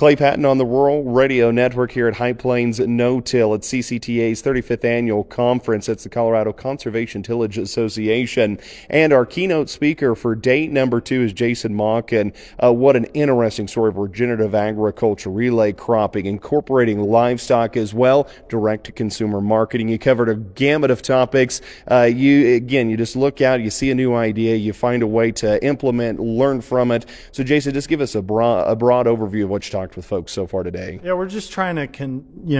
Clay Patton on the Rural Radio Network here at High Plains No-Till at CCTA's 35th Annual Conference. It's the Colorado Conservation Tillage Association. And our keynote speaker for day number 2 is Jason Mauck. And what an interesting story of regenerative agriculture, relay cropping, incorporating livestock as well, direct-to-consumer marketing. You covered a gamut of topics. You just look out, you see a new idea, you find a way to implement, learn from it. So, Jason, just give us a broad overview of what you talked with folks so far today. Yeah, we're just trying to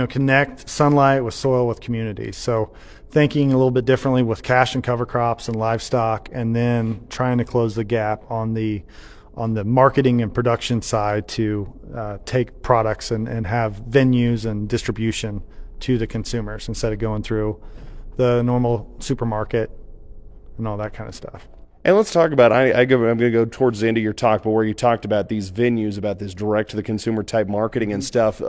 connect sunlight with soil with communities. So thinking a little bit differently with cash and cover crops and livestock, and then trying to close the gap on the marketing and production side to take products and have venues and distribution to the consumers instead of going through the normal supermarket and all that kind of stuff. And let's talk about, I'm going to go towards the end of your talk, but where you talked about these venues, about this direct-to-the-consumer type marketing and stuff,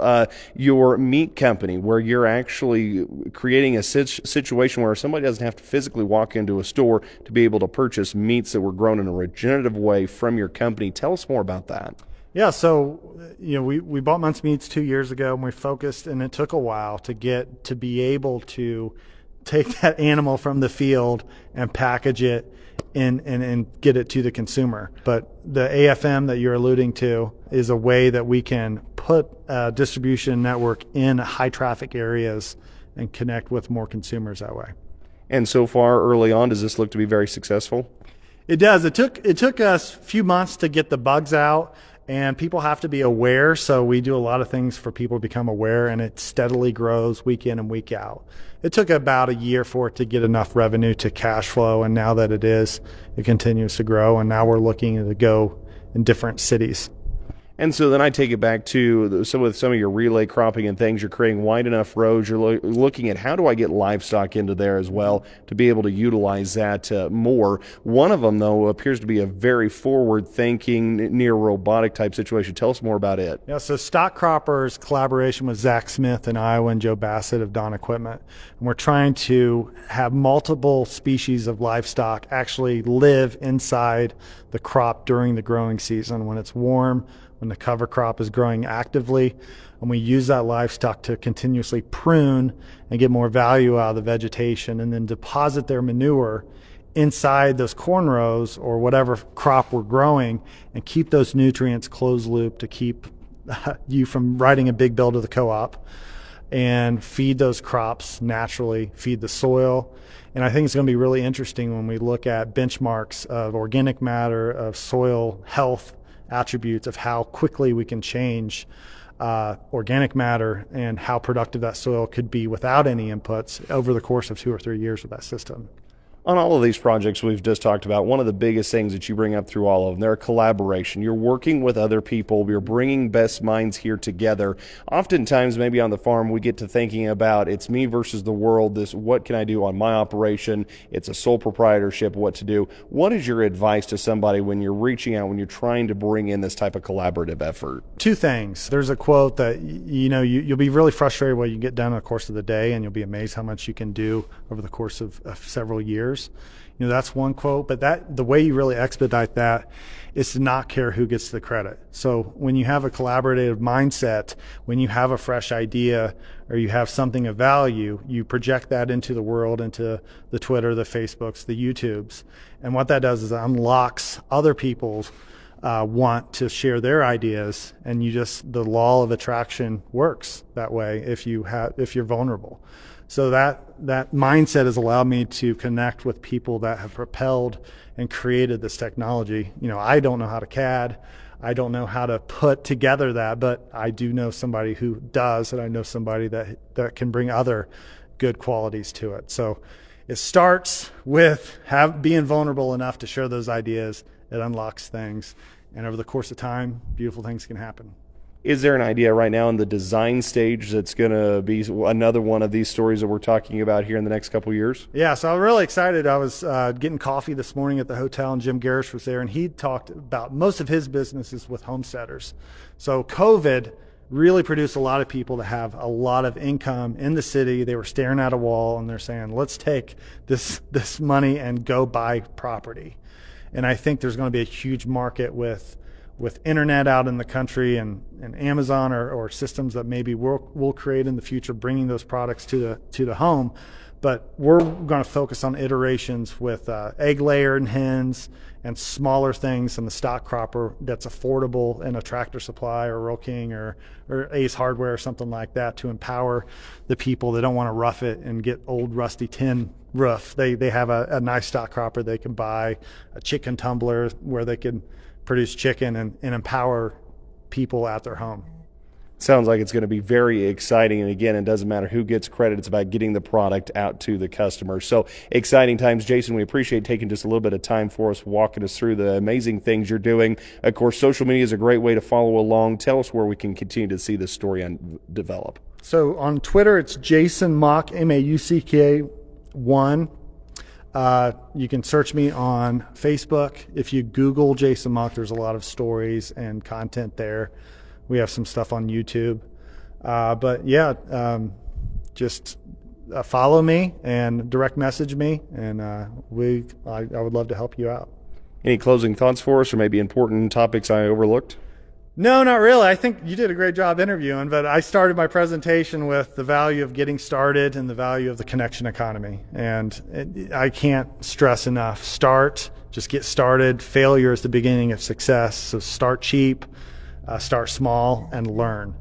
your meat company, where you're actually creating a situation where somebody doesn't have to physically walk into a store to be able to purchase meats that were grown in a regenerative way from your company. Tell us more about that. Yeah, so we bought Muntz Meats 2 years ago, and we focused, and it took a while to be able to take that animal from the field and package it and get it to the consumer. But the AFM that you're alluding to is a way that we can put a distribution network in high traffic areas and connect with more consumers that way. And so far, early on, does this look to be very successful? It does. It took us a few months to get the bugs out, and people have to be aware. So we do a lot of things for people to become aware, and it steadily grows week in and week out. It took about a year for it to get enough revenue to cash flow, and now that it continues to grow, and now we're looking to go in different cities. And so then I take it back to some of your relay cropping and things. You're creating wide enough rows. You're looking at how do I get livestock into there as well to be able to utilize that more. One of them, though, appears to be a very forward-thinking, near robotic type situation. Tell us more about it. Yeah, so Stock Cropper's collaboration with Zach Smith in Iowa and Joe Bassett of Dawn Equipment. And we're trying to have multiple species of livestock actually live inside the crop during the growing season when it's warm, when the cover crop is growing actively, and we use that livestock to continuously prune and get more value out of the vegetation, and then deposit their manure inside those corn rows or whatever crop we're growing, and keep those nutrients closed loop to keep you from writing a big bill to the co-op, and feed those crops naturally, feed the soil. And I think it's going to be really interesting when we look at benchmarks of organic matter, of soil health attributes, of how quickly we can change organic matter and how productive that soil could be without any inputs over the course of 2 or 3 years with that system. On all of these projects we've just talked about, one of the biggest things that you bring up through all of them, they're a collaboration. You're working with other people. You're bringing best minds here together. Oftentimes, maybe on the farm, we get to thinking about it's me versus the world. This, what can I do on my operation? It's a sole proprietorship, what to do. What is your advice to somebody when you're reaching out, when you're trying to bring in this type of collaborative effort? 2 things. There's a quote that, you'll be really frustrated what you get done in the course of the day, and you'll be amazed how much you can do over the course of several years. That's one quote, but the way you really expedite that is to not care who gets the credit. So when you have a collaborative mindset, when you have a fresh idea or you have something of value, you project that into the world, into the Twitter, the Facebooks, the YouTubes. And what that does is it unlocks other people's want to share their ideas, and the law of attraction works that way if you're vulnerable. So that mindset has allowed me to connect with people that have propelled and created this technology. I don't know how to CAD. I don't know how to put together that, but I do know somebody who does, and I know somebody that can bring other good qualities to it. So it starts with being vulnerable enough to share those ideas. It unlocks things, and over the course of time, beautiful things can happen. Is there an idea right now in the design stage that's going to be another one of these stories that we're talking about here in the next couple of years? Yeah, so I'm really excited. I was getting coffee this morning at the hotel, and Jim Garish was there, and he talked about most of his businesses with homesteaders. So COVID really produced a lot of people that have a lot of income in the city. They were staring at a wall, and they're saying, let's take this money and go buy property. And I think there's going to be a huge market with with internet out in the country and Amazon or systems that maybe we'll create in the future, bringing those products to the home. But we're going to focus on iterations with egg layer and hens and smaller things in the stock cropper that's affordable in a Tractor Supply or Rural King or Ace Hardware or something like that, to empower the people that don't want to rough it and get old rusty tin roof. They have a nice stock cropper they can buy, a chicken tumbler where they can produce chicken and empower people at their home. Sounds like it's going to be very exciting. And again, it doesn't matter who gets credit. It's about getting the product out to the customer. So exciting times. Jason, we appreciate taking just a little bit of time for us, walking us through the amazing things you're doing. Of course, social media is a great way to follow along. Tell us where we can continue to see this story develop. So on Twitter, it's Jason Mauck, MAUCK1. You can search me on Facebook. If you Google Jason Mauck, there's a lot of stories and content there. We have some stuff on YouTube. But yeah, just follow me and direct message me, and I would love to help you out. Any closing thoughts for us, or maybe important topics I overlooked? No, not really. I think you did a great job interviewing, but I started my presentation with the value of getting started and the value of the connection economy. And I can't stress enough. Just get started. Failure is the beginning of success. So start cheap, start small, and learn.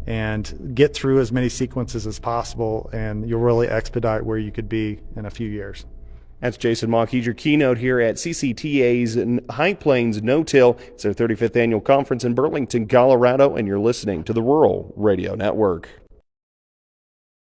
And get through as many sequences as possible, and you'll really expedite where you could be in a few years. That's Jason Mauck. He's your keynote here at CCTA's High Plains No-Till. It's their 35th annual conference in Burlington, Colorado, and you're listening to the Rural Radio Network.